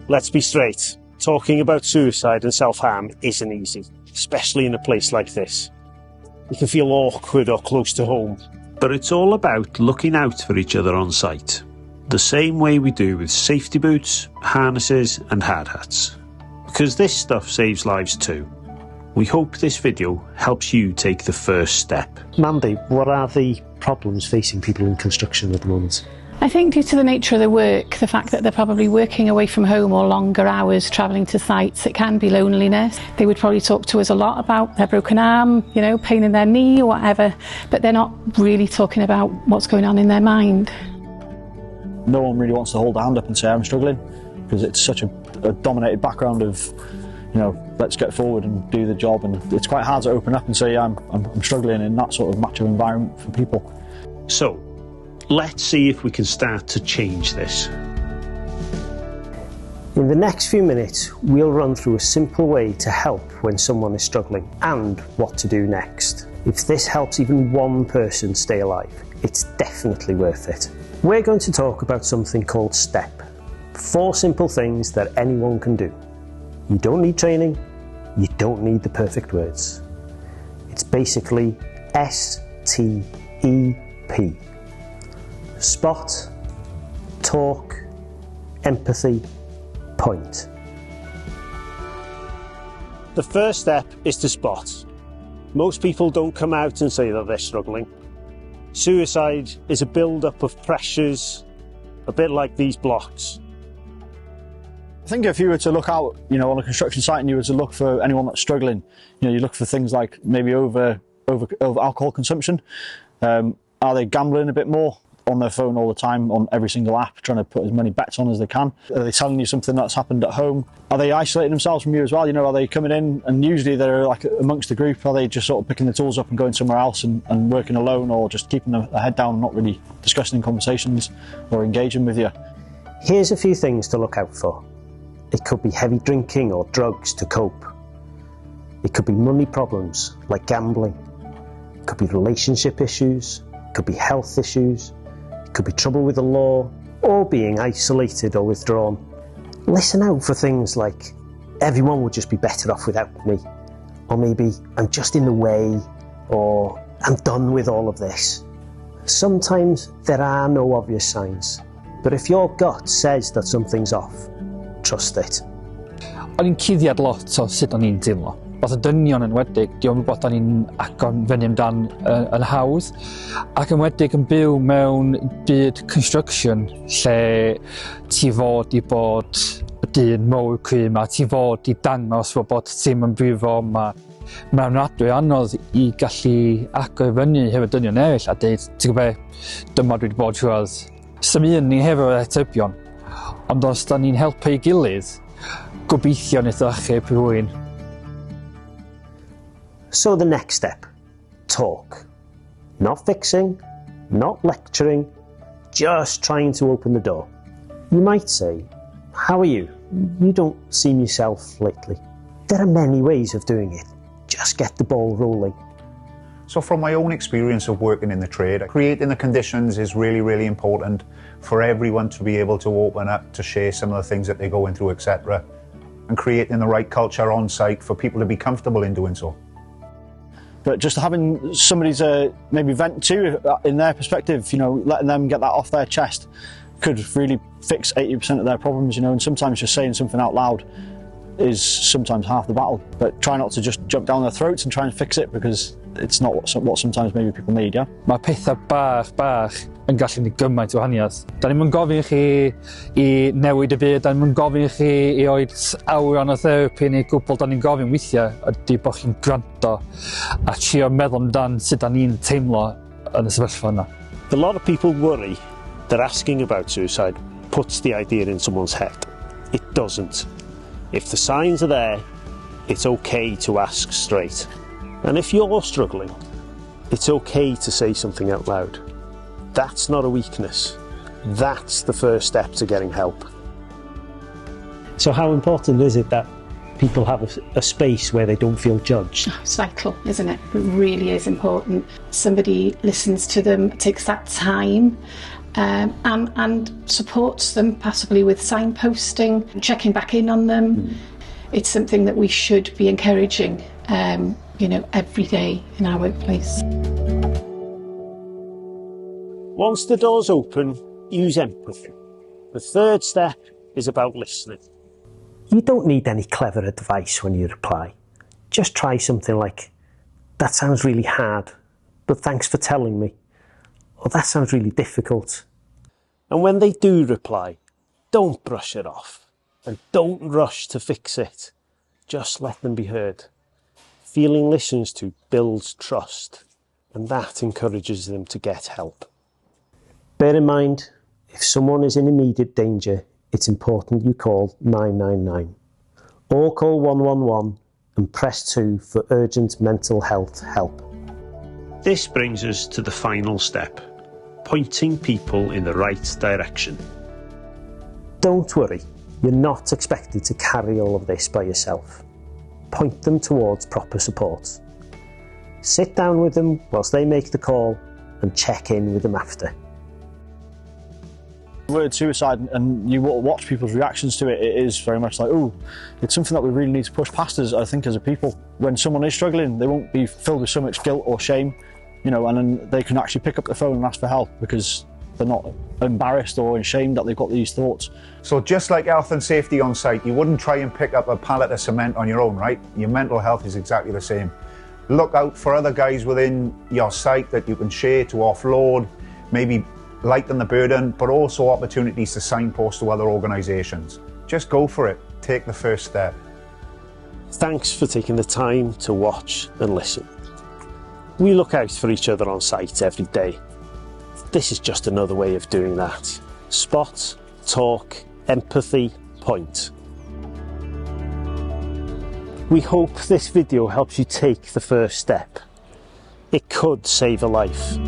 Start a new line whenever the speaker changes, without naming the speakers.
Let's be straight. Talking about suicide and self-harm isn't easy, especially in a place like this. It can feel awkward or close to home. But it's all about looking out for each other on site, the same way we do with safety boots, harnesses and hard hats. Because this stuff saves lives too. We hope this video helps you take the first step. Mandy, what are the problems facing people in construction at the moment?
I think due to the nature of the work, the fact that they're probably working away from home or longer hours travelling to sites, it can be loneliness. They would probably talk to us a lot about their broken arm, you know, pain in their knee or whatever, but they're not really talking about what's going on in their mind.
No one really wants to hold a hand up and say I'm struggling, because it's such a dominated background of, you know, let's get forward and do the job, and it's quite hard to open up and say I'm struggling in that sort of macho environment for people.
So, let's see if we can start to change this. In the next few minutes, we'll run through a simple way to help when someone is struggling and what to do next. If this helps even one person stay alive, it's definitely worth it. We're going to talk about something called STEP. 4 simple things that anyone can do. You don't need training, you don't need the perfect words. It's basically STEP. Spot, talk, empathy, point. The first step is to spot. Most people don't come out and say that they're struggling. Suicide is a build-up of pressures, a bit like these blocks.
I think if you were to look out, you know, on a construction site and you were to look for anyone that's struggling, you know, you look for things like maybe over alcohol consumption. Are they gambling a bit more? On their phone all the time, on every single app, trying to put as many bets on as they can? Are they telling you something that's happened at home? Are they isolating themselves from you as well? You know, are they coming in and usually they're like amongst the group? Are they just sort of picking the tools up and going somewhere else and working alone, or just keeping their head down and not really discussing conversations or engaging with you?
Here's a few things to look out for. It could be heavy drinking or drugs to cope. It could be money problems like gambling. It could be relationship issues. It could be health issues. Could be trouble with the law, or being isolated or withdrawn. Listen out for things like, everyone would just be better off without me, or maybe I'm just in the way, or I'm done with all of this. Sometimes there are no obvious signs, but if your gut says that something's off, trust it.
O'n i'n cuddiad lot o sut o'n i'n teimlo. Fath o dynion yn wedig, diolch yn bod o'n i'n agor fyny amdan yn hawdd, ac yn wedig yn byw mewn byd construction lle ti fod i bod y dyn mowr crym a ti fod i dangos fod bod ti'n yn brifo yma. Mae'n ofnadwy anodd i gallu agor fyny hefyd dynion eraill a dweud, ti'n gwybod, dyma dwi wedi bod trwy'r. Sym un ni hefo'r atebion, ond os da ni'n helpu ei gilydd, gobeithio wneud achub rhywun.
So the next step, talk. Not fixing, not lecturing, just trying to open the door. You might say, how are you? You don't seem yourself lately. There are many ways of doing it. Just get the ball rolling.
So from my own experience of working in the trade, creating the conditions is really, really important for everyone to be able to open up, to share some of the things that they're going through, etc. And creating the right culture on site for people to be comfortable in doing so.
But just having somebody to maybe vent to in their perspective, you know, letting them get that off their chest could really fix 80% of their problems, you know, and sometimes just saying something out loud is sometimes half the battle. But try not to just jump down their throats and try and fix it, because it's not what sometimes maybe people need, yeah?
Mae pethau bach yn gallu ni gymaint o wahaniaeth. Da ni'n gofyn i chi I newid y byd, da ni'n gofyn I chi I oed awran o therapi neu gwbl, da ni'n gofyn weithiau ydy bod chi'n gwrando a trio meddwl amdan sut da ni'n teimlo yn y sefyllfa yna.
A lot of people worry that asking about suicide puts the idea in someone's head. It doesn't. If the signs are there, it's okay to ask straight. And if you're struggling, it's okay to say something out loud. That's not a weakness. That's the first step to getting help. So how important is it that people have a space where they don't feel judged?
It's vital, isn't it? It really is important. Somebody listens to them, takes that time and supports them passively with signposting, checking back in on them. It's something that we should be encouraging, every day in our workplace.
Once the door's open, use empathy. The third step is about listening. You don't need any clever advice when you reply. Just try something like, "That sounds really hard, but thanks for telling me." Or, "That sounds really difficult." And when they do reply, don't brush it off and don't rush to fix it. Just let them be heard. Feeling listened to builds trust, and that encourages them to get help. Bear in mind, if someone is in immediate danger, it's important you call 999. Or call 111 and press 2 for urgent mental health help. This brings us to the final step, pointing people in the right direction. Don't worry, you're not expected to carry all of this by yourself. Point them towards proper support. Sit down with them whilst they make the call and check in with them after.
The word suicide, and you watch people's reactions to it, it is very much like, oh, it's something that we really need to push past as, I think, as a people. When someone is struggling, they won't be filled with so much guilt or shame, and then they can actually pick up the phone and ask for help because they're not embarrassed or ashamed that they've got these thoughts.
So just like health and safety on site, you wouldn't try and pick up a pallet of cement on your own, right? Your mental health is exactly the same. Look out for other guys within your site that you can share to offload, maybe lighten the burden, but also opportunities to signpost to other organisations. Just go for it. Take the first step.
Thanks for taking the time to watch and listen. We look out for each other on site every day. This is just another way of doing that. Spot, talk, empathy, point. We hope this video helps you take the first step. It could save a life.